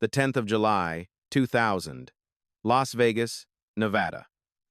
the 10th of July, 2000. Las Vegas, Nevada.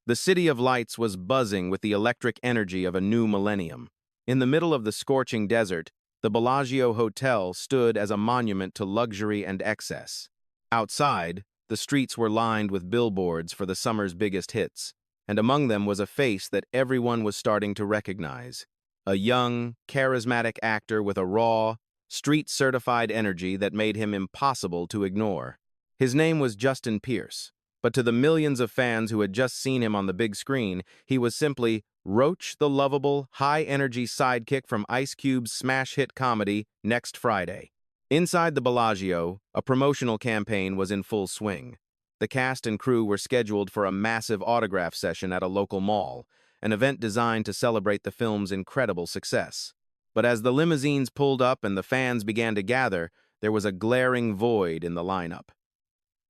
The City of Lights was buzzing with the electric energy of a new millennium. In the middle of the scorching desert, the Bellagio Hotel stood as a monument to luxury and excess. Outside, the streets were lined with billboards for the summer's biggest hits, and among them was a face that everyone was starting to recognize. A young, charismatic actor with a raw, street-certified energy that made him impossible to ignore. His name was Justin Pierce, but to the millions of fans who had just seen him on the big screen, he was simply Roach, the lovable, high-energy sidekick from Ice Cube's smash hit comedy Next Friday. Inside the Bellagio, a promotional campaign was in full swing. The cast and crew were scheduled for a massive autograph session at a local mall, an event designed to celebrate the film's incredible success. But as the limousines pulled up and the fans began to gather, there was a glaring void in the lineup.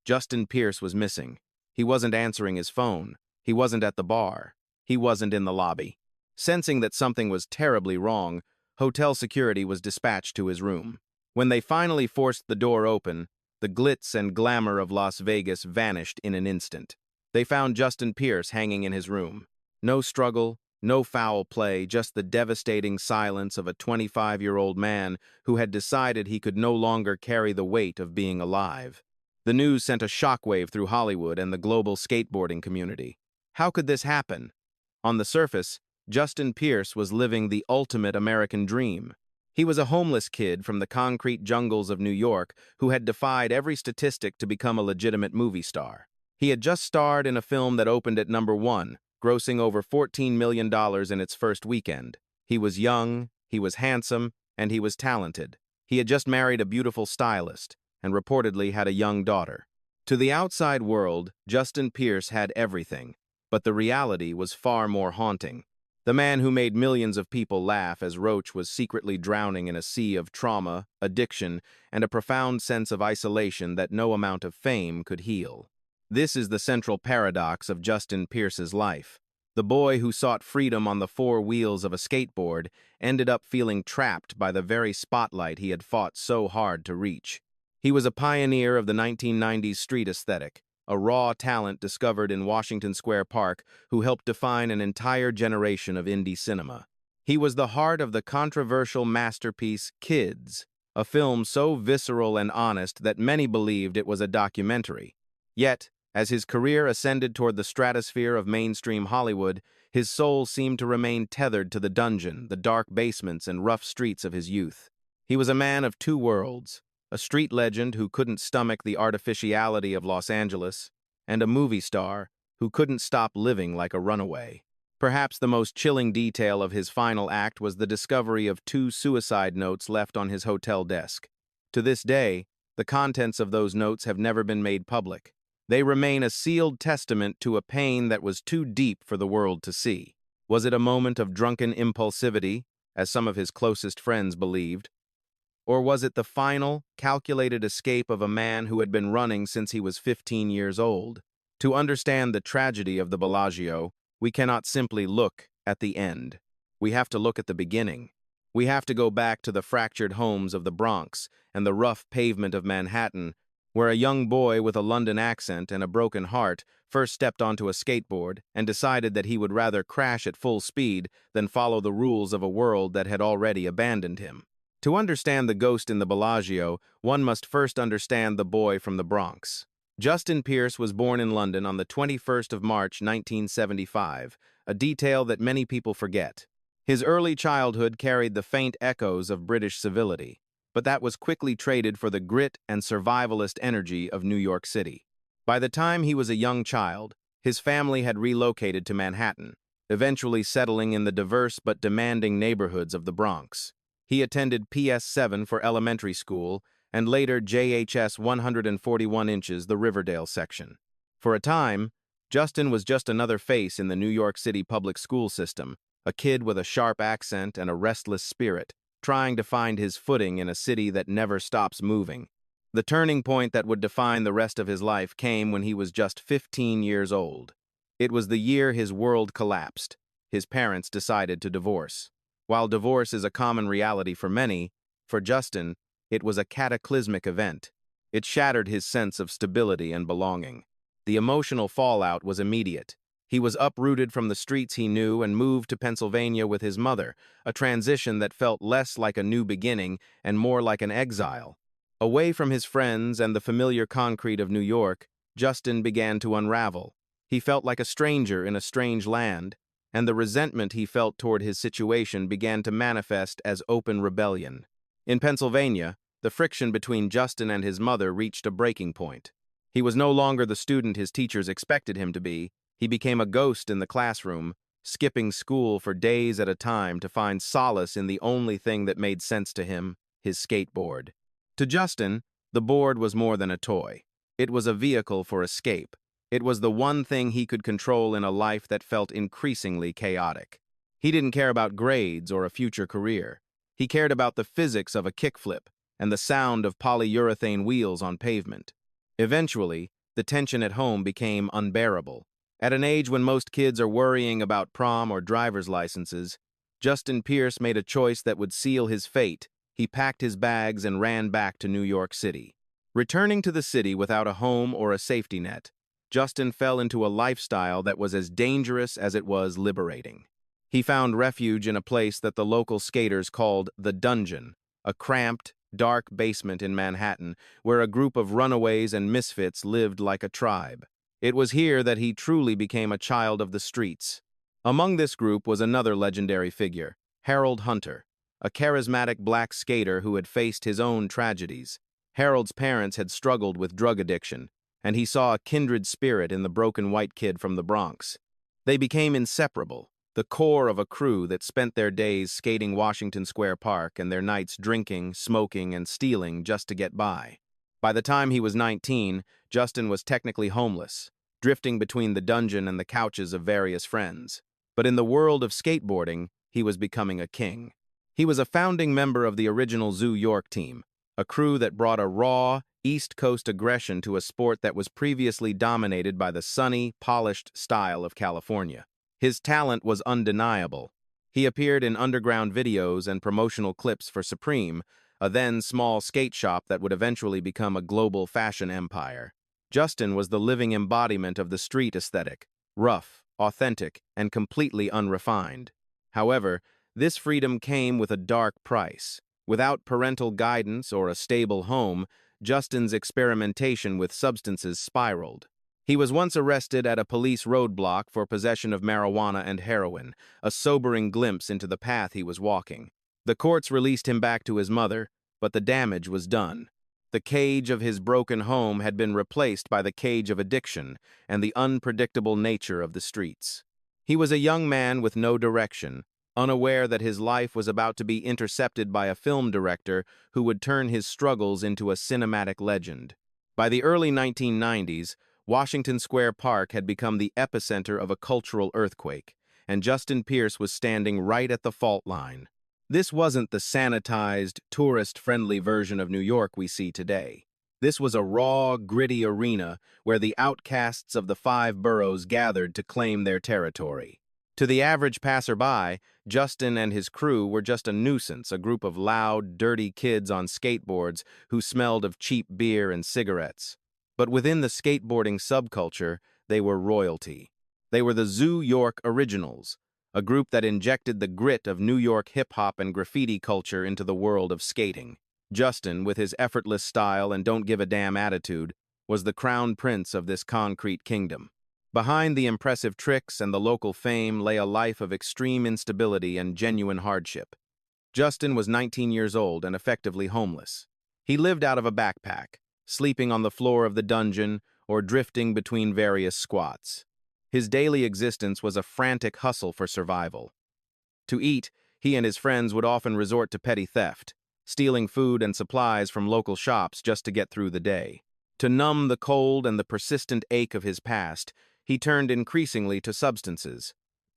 Justin Pierce was missing. He wasn't answering his phone. He wasn't at the bar. He wasn't in the lobby. Sensing that something was terribly wrong, hotel security was dispatched to his room. When they finally forced the door open, the glitz and glamour of Las Vegas vanished in an instant. They found Justin Pierce hanging in his room. No struggle, no foul play, just the devastating silence of a 25-year-old man who had decided he could no longer carry the weight of being alive. The news sent a shockwave through Hollywood and the global skateboarding community. How could this happen? On the surface, Justin Pierce was living the ultimate American dream. He was a homeless kid from the concrete jungles of New York who had defied every statistic to become a legitimate movie star. He had just starred in a film that opened at #1, grossing over $14 million in its first weekend. He was young, he was handsome, and he was talented. He had just married a beautiful stylist and reportedly had a young daughter. To the outside world, Justin Pierce had everything, but the reality was far more haunting. The man who made millions of people laugh as Roach was secretly drowning in a sea of trauma, addiction, and a profound sense of isolation that no amount of fame could heal. This is the central paradox of Justin Pierce's life. The boy who sought freedom on the four wheels of a skateboard ended up feeling trapped by the very spotlight he had fought so hard to reach. He was a pioneer of the 1990s street aesthetic, a raw talent discovered in Washington Square Park who helped define an entire generation of indie cinema. He was the heart of the controversial masterpiece Kids, a film so visceral and honest that many believed it was a documentary. Yet, as his career ascended toward the stratosphere of mainstream Hollywood, his soul seemed to remain tethered to the dungeon, the dark basements and rough streets of his youth. He was a man of two worlds, a street legend who couldn't stomach the artificiality of Los Angeles, and a movie star who couldn't stop living like a runaway. Perhaps the most chilling detail of his final act was the discovery of 2 suicide notes left on his hotel desk. To this day, the contents of those notes have never been made public. They remain a sealed testament to a pain that was too deep for the world to see. Was it a moment of drunken impulsivity, as some of his closest friends believed? Or was it the final, calculated escape of a man who had been running since he was 15 years old? To understand the tragedy of the Bellagio, we cannot simply look at the end. We have to look at the beginning. We have to go back to the fractured homes of the Bronx and the rough pavement of Manhattan, where a young boy with a London accent and a broken heart first stepped onto a skateboard and decided that he would rather crash at full speed than follow the rules of a world that had already abandoned him. To understand the ghost in the Bellagio, one must first understand the boy from the Bronx. Justin Pierce was born in London on the 21st of March, 1975, a detail that many people forget. His early childhood carried the faint echoes of British civility, but that was quickly traded for the grit and survivalist energy of New York City. By the time he was a young child, his family had relocated to Manhattan, eventually settling in the diverse but demanding neighborhoods of the Bronx. He attended PS7 for elementary school and later JHS 141 inches, the Riverdale section. For a time, Justin was just another face in the New York City public school system, a kid with a sharp accent and a restless spirit, trying to find his footing in a city that never stops moving. The turning point that would define the rest of his life came when he was just 15 years old. It was the year his world collapsed. His parents decided to divorce. While divorce is a common reality for many, for Justin, it was a cataclysmic event. It shattered his sense of stability and belonging. The emotional fallout was immediate. He was uprooted from the streets he knew and moved to Pennsylvania with his mother, a transition that felt less like a new beginning and more like an exile. Away from his friends and the familiar concrete of New York, Justin began to unravel. He felt like a stranger in a strange land, and the resentment he felt toward his situation began to manifest as open rebellion. In Pennsylvania, the friction between Justin and his mother reached a breaking point. He was no longer the student his teachers expected him to be. He became a ghost in the classroom, skipping school for days at a time to find solace in the only thing that made sense to him, his skateboard. To Justin, the board was more than a toy. It was a vehicle for escape. It was the one thing he could control in a life that felt increasingly chaotic. He didn't care about grades or a future career. He cared about the physics of a kickflip and the sound of polyurethane wheels on pavement. Eventually, the tension at home became unbearable. At an age when most kids are worrying about prom or driver's licenses, Justin Pierce made a choice that would seal his fate. He packed his bags and ran back to New York City. Returning to the city without a home or a safety net, Justin fell into a lifestyle that was as dangerous as it was liberating. He found refuge in a place that the local skaters called the Dungeon, a cramped, dark basement in Manhattan where a group of runaways and misfits lived like a tribe. It was here that he truly became a child of the streets. Among this group was another legendary figure, Harold Hunter, a charismatic black skater who had faced his own tragedies. Harold's parents had struggled with drug addiction, and he saw a kindred spirit in the broken white kid from the Bronx. They became inseparable, the core of a crew that spent their days skating Washington Square Park and their nights drinking, smoking, and stealing just to get by. By the time he was 19, Justin was technically homeless, drifting between the dungeon and the couches of various friends. But in the world of skateboarding, he was becoming a king. He was a founding member of the original Zoo York team, a crew that brought a raw, East Coast aggression to a sport that was previously dominated by the sunny, polished style of California. His talent was undeniable. He appeared in underground videos and promotional clips for Supreme, a then small skate shop that would eventually become a global fashion empire. Justin was the living embodiment of the street aesthetic, rough, authentic, and completely unrefined. However, this freedom came with a dark price. Without parental guidance or a stable home, Justin's experimentation with substances spiraled. He was once arrested at a police roadblock for possession of marijuana and heroin, a sobering glimpse into the path he was walking. The courts released him back to his mother, but the damage was done. The cage of his broken home had been replaced by the cage of addiction and the unpredictable nature of the streets. He was a young man with no direction, unaware that his life was about to be intercepted by a film director who would turn his struggles into a cinematic legend. By the early 1990s, Washington Square Park had become the epicenter of a cultural earthquake, and Justin Pierce was standing right at the fault line. This wasn't the sanitized, tourist-friendly version of New York we see today. This was a raw, gritty arena where the outcasts of the 5 boroughs gathered to claim their territory. To the average passerby, Justin and his crew were just a nuisance, a group of loud, dirty kids on skateboards who smelled of cheap beer and cigarettes. But within the skateboarding subculture, they were royalty. They were the Zoo York Originals, a group that injected the grit of New York hip-hop and graffiti culture into the world of skating. Justin, with his effortless style and don't-give-a-damn attitude, was the crown prince of this concrete kingdom. Behind the impressive tricks and the local fame lay a life of extreme instability and genuine hardship. Justin was 19 years old and effectively homeless. He lived out of a backpack, sleeping on the floor of the dungeon or drifting between various squats. His daily existence was a frantic hustle for survival. To eat, he and his friends would often resort to petty theft, stealing food and supplies from local shops just to get through the day. To numb the cold and the persistent ache of his past, he turned increasingly to substances.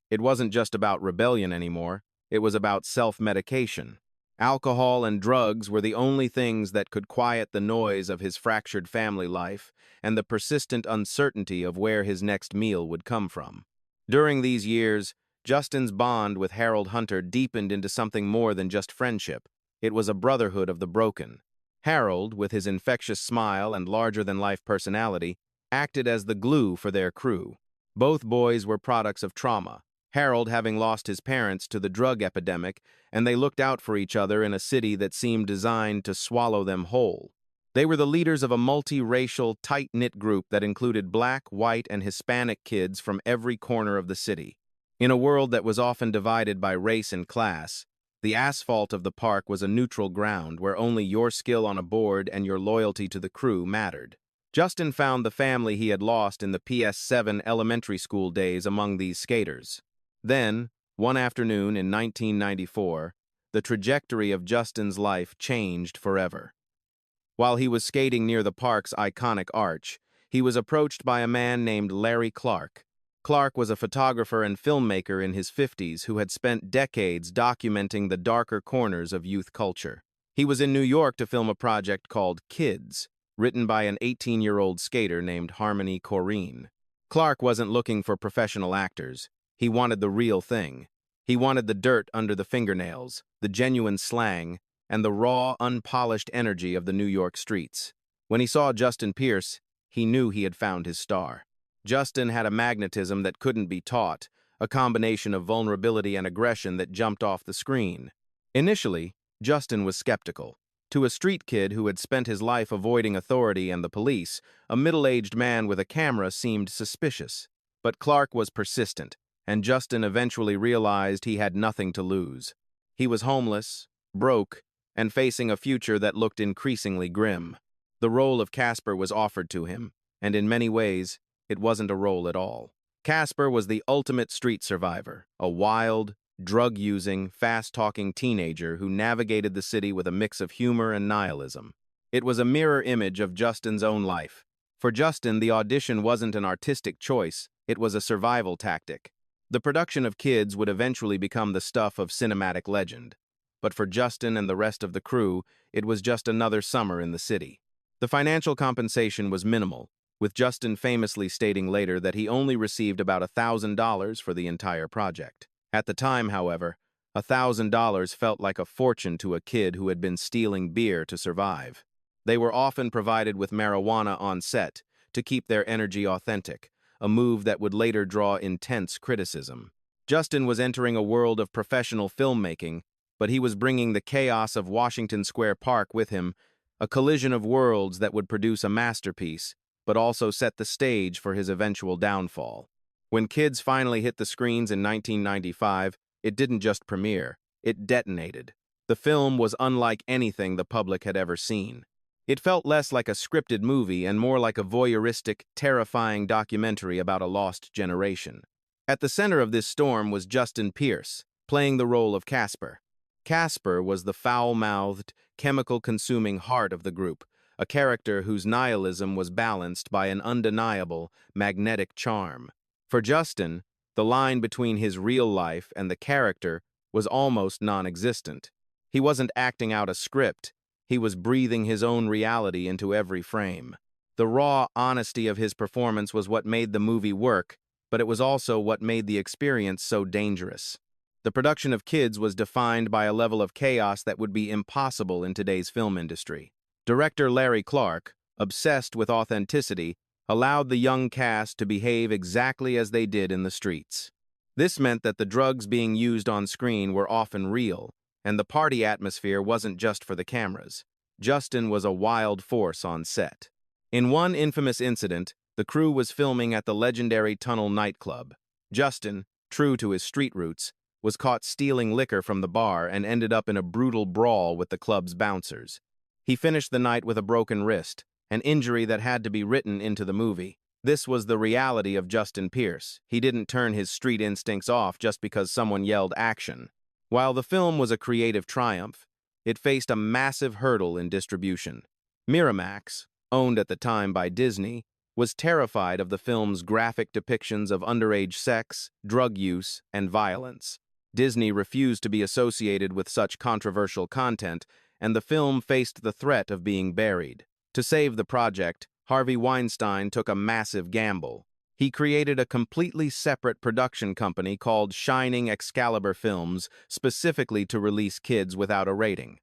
It wasn't just about rebellion anymore, it was about self-medication. Alcohol and drugs were the only things that could quiet the noise of his fractured family life and the persistent uncertainty of where his next meal would come from. During these years, Justin's bond with Harold Hunter deepened into something more than just friendship. It was a brotherhood of the broken. Harold, with his infectious smile and larger-than-life personality, acted as the glue for their crew. Both boys were products of trauma, Harold having lost his parents to the drug epidemic, and they looked out for each other in a city that seemed designed to swallow them whole. They were the leaders of a multi-racial, tight-knit group that included black, white, and Hispanic kids from every corner of the city. In a world that was often divided by race and class, the asphalt of the park was a neutral ground where only your skill on a board and your loyalty to the crew mattered. Justin found the family he had lost in the PS7 elementary school days among these skaters. Then, one afternoon in 1994, the trajectory of Justin's life changed forever. While he was skating near the park's iconic arch, he was approached by a man named Larry Clark. Clark was a photographer and filmmaker in his 50s who had spent decades documenting the darker corners of youth culture. He was in New York to film a project called Kids, written by an 18-year-old skater named Harmony Korine. Clark wasn't looking for professional actors. He wanted the real thing. He wanted the dirt under the fingernails, the genuine slang, and the raw, unpolished energy of the New York streets. When he saw Justin Pierce, he knew he had found his star. Justin had a magnetism that couldn't be taught, a combination of vulnerability and aggression that jumped off the screen. Initially, Justin was skeptical. To a street kid who had spent his life avoiding authority and the police, a middle-aged man with a camera seemed suspicious. But Clark was persistent, and Justin eventually realized he had nothing to lose. He was homeless, broke, and facing a future that looked increasingly grim. The role of Casper was offered to him, and in many ways, it wasn't a role at all. Casper was the ultimate street survivor, a wild, drug-using, fast-talking teenager who navigated the city with a mix of humor and nihilism. It was a mirror image of Justin's own life. For Justin, the audition wasn't an artistic choice, it was a survival tactic. The production of Kids would eventually become the stuff of cinematic legend. But for Justin and the rest of the crew, it was just another summer in the city. The financial compensation was minimal, with Justin famously stating later that he only received about $1,000 for the entire project. At the time, however, $1,000 felt like a fortune to a kid who had been stealing beer to survive. They were often provided with marijuana on set to keep their energy authentic, a move that would later draw intense criticism. Justin was entering a world of professional filmmaking, but he was bringing the chaos of Washington Square Park with him, a collision of worlds that would produce a masterpiece, but also set the stage for his eventual downfall. When Kids finally hit the screens in 1995, it didn't just premiere, it detonated. The film was unlike anything the public had ever seen. It felt less like a scripted movie and more like a voyeuristic, terrifying documentary about a lost generation. At the center of this storm was Justin Pierce, playing the role of Casper. Casper was the foul-mouthed, chemical-consuming heart of the group, a character whose nihilism was balanced by an undeniable, magnetic charm. For Justin, the line between his real life and the character was almost non-existent. He wasn't acting out a script, he was breathing his own reality into every frame. The raw honesty of his performance was what made the movie work, but it was also what made the experience so dangerous. The production of Kids was defined by a level of chaos that would be impossible in today's film industry. Director Larry Clark, obsessed with authenticity, allowed the young cast to behave exactly as they did in the streets. This meant that the drugs being used on screen were often real, and the party atmosphere wasn't just for the cameras. Justin was a wild force on set. In one infamous incident, the crew was filming at the legendary Tunnel nightclub. Justin, true to his street roots, was caught stealing liquor from the bar and ended up in a brutal brawl with the club's bouncers. He finished the night with a broken wrist, an injury that had to be written into the movie. This was the reality of Justin Pierce. He didn't turn his street instincts off just because someone yelled action. While the film was a creative triumph, it faced a massive hurdle in distribution. Miramax, owned at the time by Disney, was terrified of the film's graphic depictions of underage sex, drug use, and violence. Disney refused to be associated with such controversial content, and the film faced the threat of being buried. To save the project, Harvey Weinstein took a massive gamble. He created a completely separate production company called Shining Excalibur Films specifically to release Kids without a rating.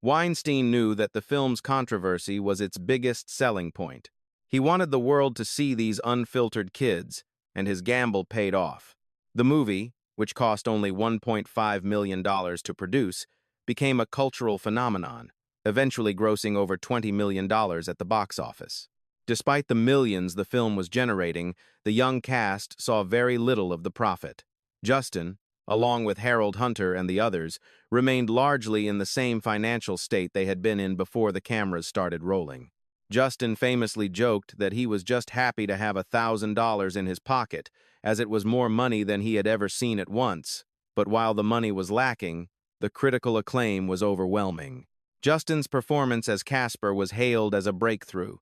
Weinstein knew that the film's controversy was its biggest selling point. He wanted the world to see these unfiltered kids, and his gamble paid off. The movie, which cost only $1.5 million to produce, became a cultural phenomenon, eventually grossing over $20 million at the box office. Despite the millions the film was generating, the young cast saw very little of the profit. Justin, along with Harold Hunter and the others, remained largely in the same financial state they had been in before the cameras started rolling. Justin famously joked that he was just happy to have $1,000 in his pocket, as it was more money than he had ever seen at once. But while the money was lacking, the critical acclaim was overwhelming. Justin's performance as Casper was hailed as a breakthrough.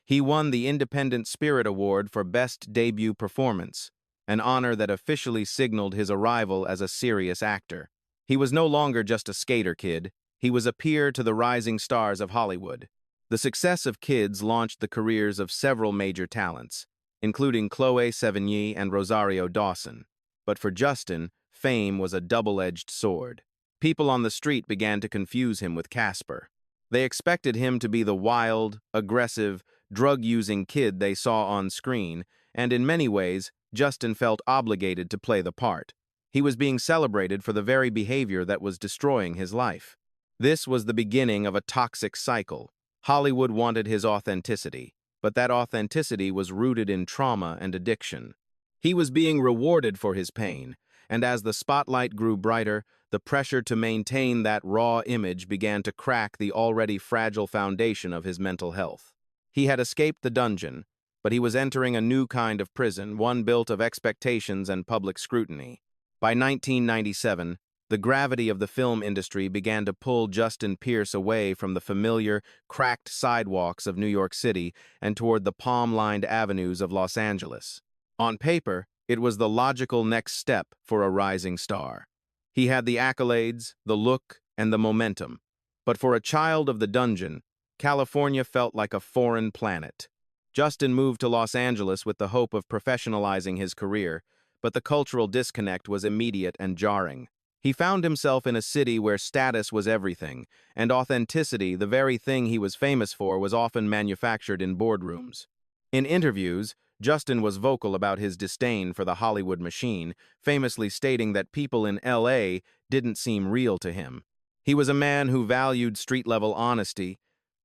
He won the Independent Spirit Award for Best Debut Performance, an honor that officially signaled his arrival as a serious actor. He was no longer just a skater kid, he was a peer to the rising stars of Hollywood. The success of Kids launched the careers of several major talents, including Chloe Sevigny and Rosario Dawson. But for Justin, fame was a double-edged sword. People on the street began to confuse him with Casper. They expected him to be the wild, aggressive, drug-using kid they saw on screen, and in many ways, Justin felt obligated to play the part. He was being celebrated for the very behavior that was destroying his life. This was the beginning of a toxic cycle. Hollywood wanted his authenticity, but that authenticity was rooted in trauma and addiction. He was being rewarded for his pain, and as the spotlight grew brighter, the pressure to maintain that raw image began to crack the already fragile foundation of his mental health. He had escaped the dungeon, but he was entering a new kind of prison, one built of expectations and public scrutiny. By 1997, the gravity of the film industry began to pull Justin Pierce away from the familiar, cracked sidewalks of New York City and toward the palm-lined avenues of Los Angeles. On paper, it was the logical next step for a rising star. He had the accolades, the look, and the momentum. But for a child of the dungeon, California felt like a foreign planet. Justin moved to Los Angeles with the hope of professionalizing his career, but the cultural disconnect was immediate and jarring. He found himself in a city where status was everything, and authenticity, the very thing he was famous for, was often manufactured in boardrooms. In interviews, Justin was vocal about his disdain for the Hollywood machine, famously stating that people in L.A. didn't seem real to him. He was a man who valued street-level honesty,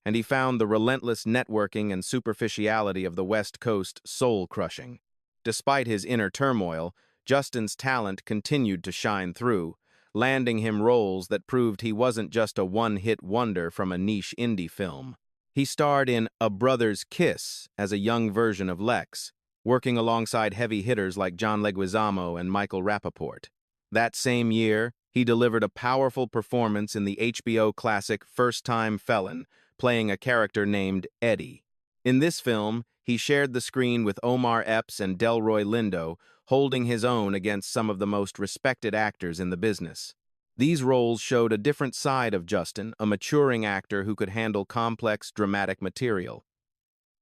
and he found the relentless networking and superficiality of the West Coast soul-crushing. Despite his inner turmoil, Justin's talent continued to shine through, landing him roles that proved he wasn't just a one-hit wonder from a niche indie film. He starred in A Brother's Kiss as a young version of Lex, working alongside heavy hitters like John Leguizamo and Michael Rappaport. That same year, he delivered a powerful performance in the HBO classic First Time Felon, playing a character named Eddie. In this film, he shared the screen with Omar Epps and Delroy Lindo, holding his own against some of the most respected actors in the business. These roles showed a different side of Justin, a maturing actor who could handle complex, dramatic material.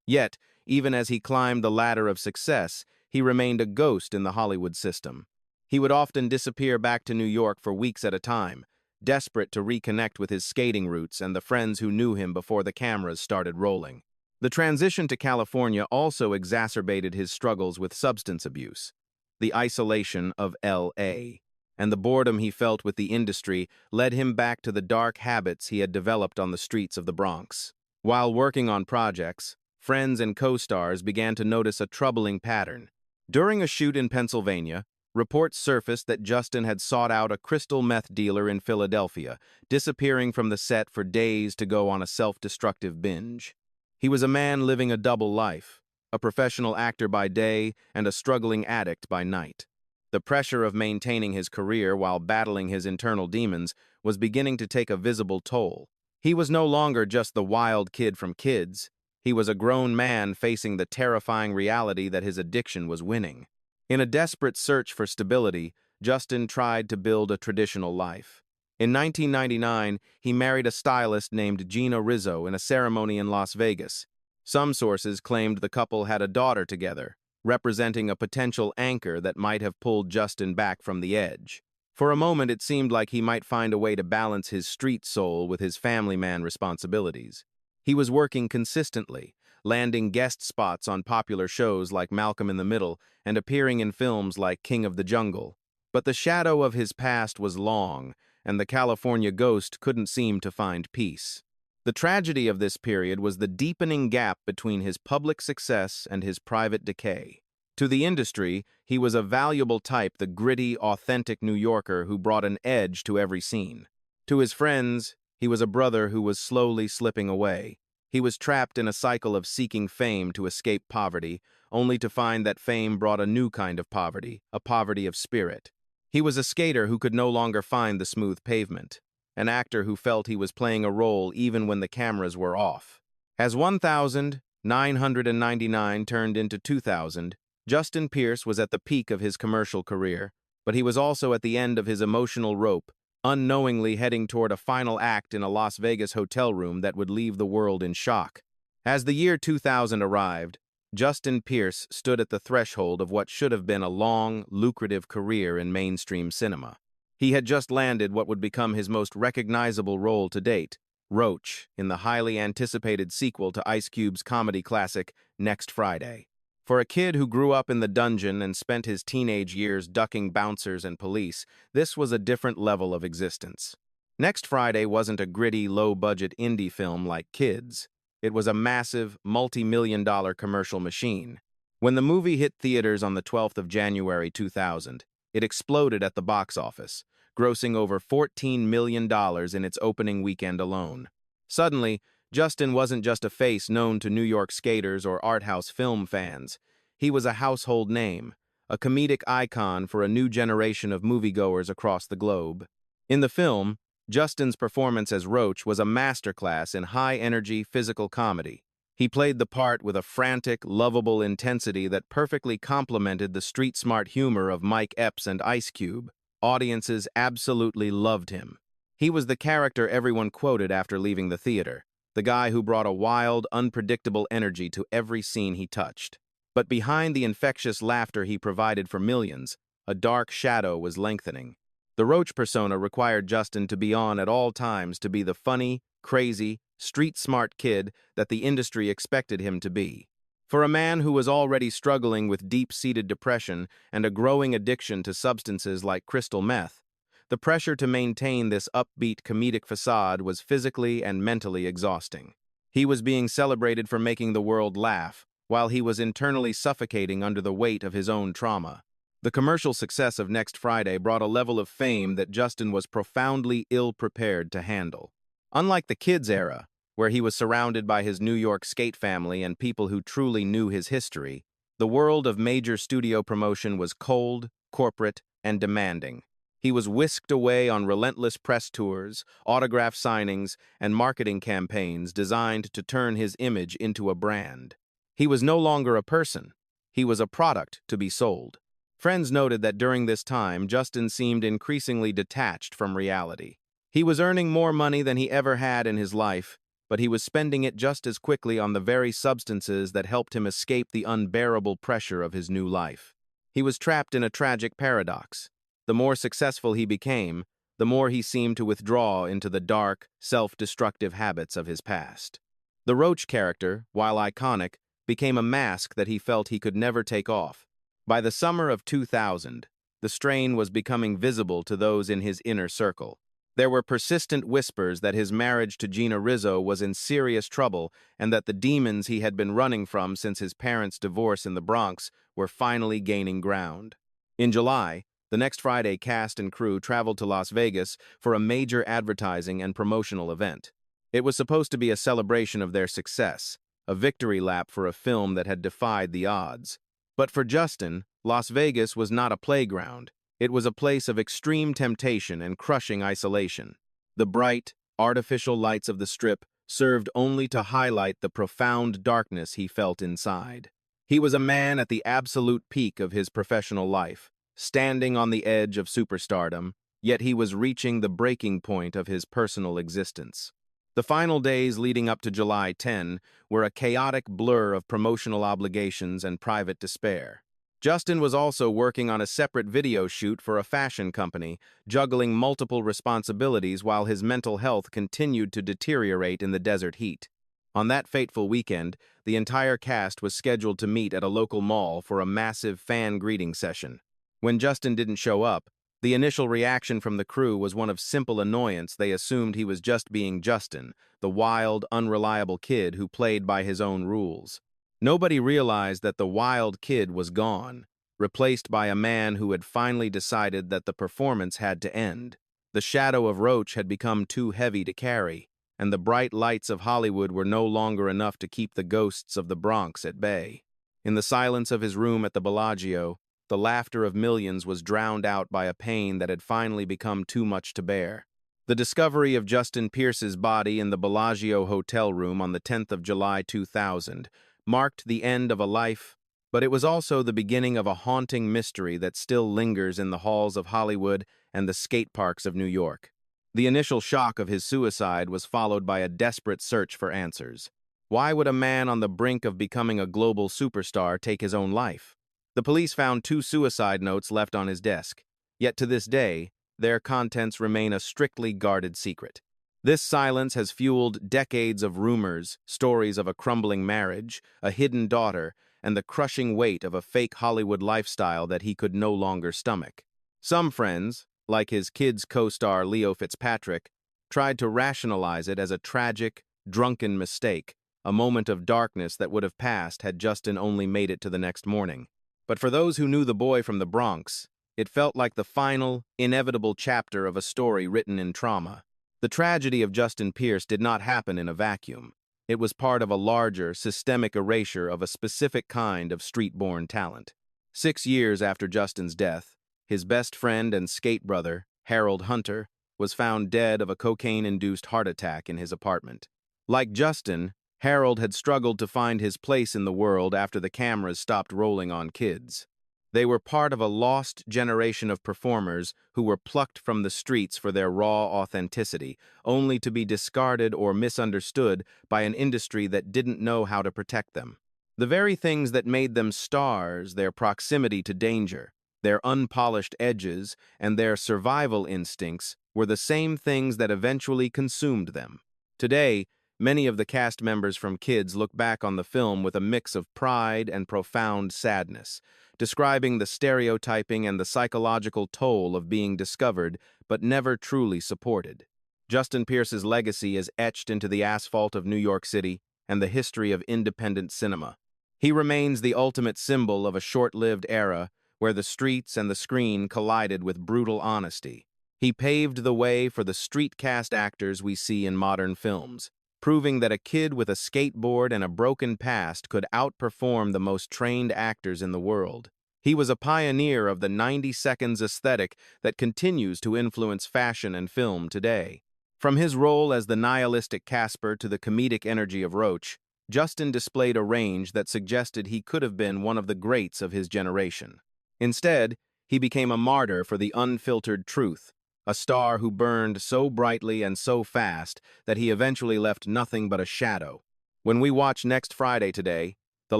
Yet, even as he climbed the ladder of success, he remained a ghost in the Hollywood system. He would often disappear back to New York for weeks at a time, desperate to reconnect with his skating roots and the friends who knew him before the cameras started rolling. The transition to California also exacerbated his struggles with substance abuse. The isolation of L.A. and the boredom he felt with the industry led him back to the dark habits he had developed on the streets of the Bronx. While working on projects, friends and co-stars began to notice a troubling pattern. During a shoot in Pennsylvania, reports surfaced that Justin had sought out a crystal meth dealer in Philadelphia, disappearing from the set for days to go on a self-destructive binge. He was a man living a double life, a professional actor by day and a struggling addict by night. The pressure of maintaining his career while battling his internal demons was beginning to take a visible toll. He was no longer just the wild kid from Kids. He was a grown man facing the terrifying reality that his addiction was winning. In a desperate search for stability, Justin tried to build a traditional life. In 1999, he married a stylist named Gina Rizzo in a ceremony in Las Vegas. Some sources claimed the couple had a daughter together, representing a potential anchor that might have pulled Justin back from the edge. For a moment, it seemed like he might find a way to balance his street soul with his family man responsibilities. He was working consistently, landing guest spots on popular shows like Malcolm in the Middle and appearing in films like King of the Jungle. But the shadow of his past was long, and the California ghost couldn't seem to find peace. The tragedy of this period was the deepening gap between his public success and his private decay. To the industry, he was a valuable type, the gritty, authentic New Yorker who brought an edge to every scene. To his friends, he was a brother who was slowly slipping away. He was trapped in a cycle of seeking fame to escape poverty, only to find that fame brought a new kind of poverty, a poverty of spirit. He was a skater who could no longer find the smooth pavement, an actor who felt he was playing a role even when the cameras were off. As 1999 turned into 2000, Justin Pierce was at the peak of his commercial career, but he was also at the end of his emotional rope, unknowingly heading toward a final act in a Las Vegas hotel room that would leave the world in shock. As the year 2000 arrived, Justin Pierce stood at the threshold of what should have been a long, lucrative career in mainstream cinema. He had just landed what would become his most recognizable role to date, Roach, in the highly anticipated sequel to Ice Cube's comedy classic, Next Friday. For a kid who grew up in the dungeon and spent his teenage years ducking bouncers and police, this was a different level of existence. Next Friday wasn't a gritty, low-budget indie film like Kids. It was a massive, multi-million-dollar commercial machine. When the movie hit theaters on the 12th of January 2000, it exploded at the box office, grossing over $14 million in its opening weekend alone. Suddenly, Justin wasn't just a face known to New York skaters or art house film fans. He was a household name, a comedic icon for a new generation of moviegoers across the globe. In the film, Justin's performance as Roach was a masterclass in high-energy physical comedy. He played the part with a frantic, lovable intensity that perfectly complemented the street-smart humor of Mike Epps and Ice Cube. Audiences absolutely loved him. He was the character everyone quoted after leaving the theater, the guy who brought a wild, unpredictable energy to every scene he touched. But behind the infectious laughter he provided for millions, a dark shadow was lengthening. The Roach persona required Justin to be on at all times to be the funny, crazy, street-smart kid that the industry expected him to be. For a man who was already struggling with deep-seated depression and a growing addiction to substances like crystal meth, the pressure to maintain this upbeat comedic facade was physically and mentally exhausting. He was being celebrated for making the world laugh, while he was internally suffocating under the weight of his own trauma. The commercial success of Next Friday brought a level of fame that Justin was profoundly ill-prepared to handle. Unlike the Kids era, where he was surrounded by his New York skate family and people who truly knew his history, the world of major studio promotion was cold, corporate, and demanding. He was whisked away on relentless press tours, autograph signings, and marketing campaigns designed to turn his image into a brand. He was no longer a person. He was a product to be sold. Friends noted that during this time, Justin seemed increasingly detached from reality. He was earning more money than he ever had in his life, but he was spending it just as quickly on the very substances that helped him escape the unbearable pressure of his new life. He was trapped in a tragic paradox. The more successful he became, the more he seemed to withdraw into the dark, self-destructive habits of his past. The Roach character, while iconic, became a mask that he felt he could never take off. By the summer of 2000, the strain was becoming visible to those in his inner circle. There were persistent whispers that his marriage to Gina Rizzo was in serious trouble and that the demons he had been running from since his parents' divorce in the Bronx were finally gaining ground. In July, the Next Friday cast and crew traveled to Las Vegas for a major advertising and promotional event. It was supposed to be a celebration of their success, a victory lap for a film that had defied the odds. But for Justin, Las Vegas was not a playground. It was a place of extreme temptation and crushing isolation. The bright, artificial lights of the Strip served only to highlight the profound darkness he felt inside. He was a man at the absolute peak of his professional life, standing on the edge of superstardom, yet he was reaching the breaking point of his personal existence. The final days leading up to July 10 were a chaotic blur of promotional obligations and private despair. Justin was also working on a separate video shoot for a fashion company, juggling multiple responsibilities while his mental health continued to deteriorate in the desert heat. On that fateful weekend, the entire cast was scheduled to meet at a local mall for a massive fan greeting session. When Justin didn't show up, the initial reaction from the crew was one of simple annoyance. They assumed he was just being Justin, the wild, unreliable kid who played by his own rules. Nobody realized that the wild kid was gone, replaced by a man who had finally decided that the performance had to end. The shadow of Roach had become too heavy to carry, and the bright lights of Hollywood were no longer enough to keep the ghosts of the Bronx at bay. In the silence of his room at the Bellagio, the laughter of millions was drowned out by a pain that had finally become too much to bear. The discovery of Justin Pierce's body in the Bellagio hotel room on the 10th of July 2000 marked the end of a life, but it was also the beginning of a haunting mystery that still lingers in the halls of Hollywood and the skate parks of New York. The initial shock of his suicide was followed by a desperate search for answers. Why would a man on the brink of becoming a global superstar take his own life? The police found 2 suicide notes left on his desk, yet to this day, their contents remain a strictly guarded secret. This silence has fueled decades of rumors, stories of a crumbling marriage, a hidden daughter, and the crushing weight of a fake Hollywood lifestyle that he could no longer stomach. Some friends, like his Kids co-star Leo Fitzpatrick, tried to rationalize it as a tragic, drunken mistake, a moment of darkness that would have passed had Justin only made it to the next morning. But for those who knew the boy from the Bronx, it felt like the final, inevitable chapter of a story written in trauma. The tragedy of Justin Pierce did not happen in a vacuum. It was part of a larger, systemic erasure of a specific kind of street-born talent. 6 years after Justin's death, his best friend and skate brother, Harold Hunter, was found dead of a cocaine-induced heart attack in his apartment. Like Justin, Harold had struggled to find his place in the world after the cameras stopped rolling on kids. They were part of a lost generation of performers who were plucked from the streets for their raw authenticity, only to be discarded or misunderstood by an industry that didn't know how to protect them. The very things that made them stars, their proximity to danger, their unpolished edges, and their survival instincts, were the same things that eventually consumed them. Today, many of the cast members from Kids look back on the film with a mix of pride and profound sadness, describing the stereotyping and the psychological toll of being discovered but never truly supported. Justin Pierce's legacy is etched into the asphalt of New York City and the history of independent cinema. He remains the ultimate symbol of a short-lived era where the streets and the screen collided with brutal honesty. He paved the way for the street-cast actors we see in modern films, proving that a kid with a skateboard and a broken past could outperform the most trained actors in the world. He was a pioneer of the 90 seconds aesthetic that continues to influence fashion and film today. From his role as the nihilistic Casper to the comedic energy of Roach, Justin displayed a range that suggested he could have been one of the greats of his generation. Instead, he became a martyr for the unfiltered truth, a star who burned so brightly and so fast that he eventually left nothing but a shadow. When we watch Next Friday today, the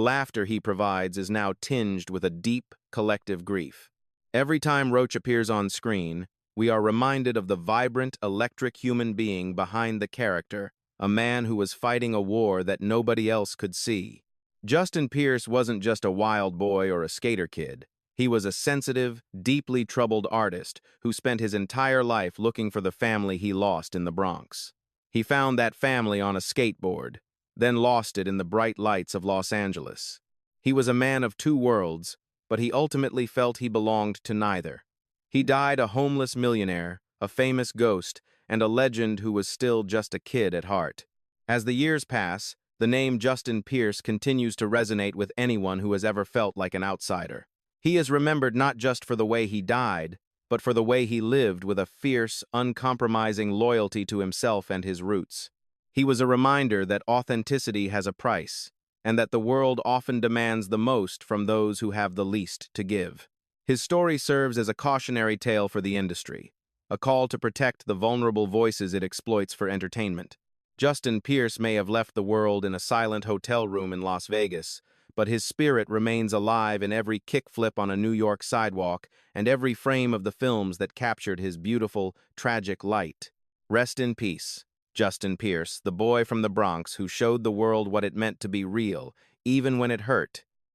laughter he provides is now tinged with a deep, collective grief. Every time Roach appears on screen, we are reminded of the vibrant, electric human being behind the character, a man who was fighting a war that nobody else could see. Justin Pierce wasn't just a wild boy or a skater kid. He was a sensitive, deeply troubled artist who spent his entire life looking for the family he lost in the Bronx. He found that family on a skateboard, then lost it in the bright lights of Los Angeles. He was a man of 2 worlds, but he ultimately felt he belonged to neither. He died a homeless millionaire, a famous ghost, and a legend who was still just a kid at heart. As the years pass, the name Justin Pierce continues to resonate with anyone who has ever felt like an outsider. He is remembered not just for the way he died, but for the way he lived with a fierce, uncompromising loyalty to himself and his roots. He was a reminder that authenticity has a price, and that the world often demands the most from those who have the least to give. His story serves as a cautionary tale for the industry, a call to protect the vulnerable voices it exploits for entertainment. Justin Pierce may have left the world in a silent hotel room in Las Vegas, but his spirit remains alive in every kickflip on a New York sidewalk and every frame of the films that captured his beautiful, tragic light. Rest in peace, Justin Pierce, the boy from the Bronx who showed the world what it meant to be real, even when it hurt,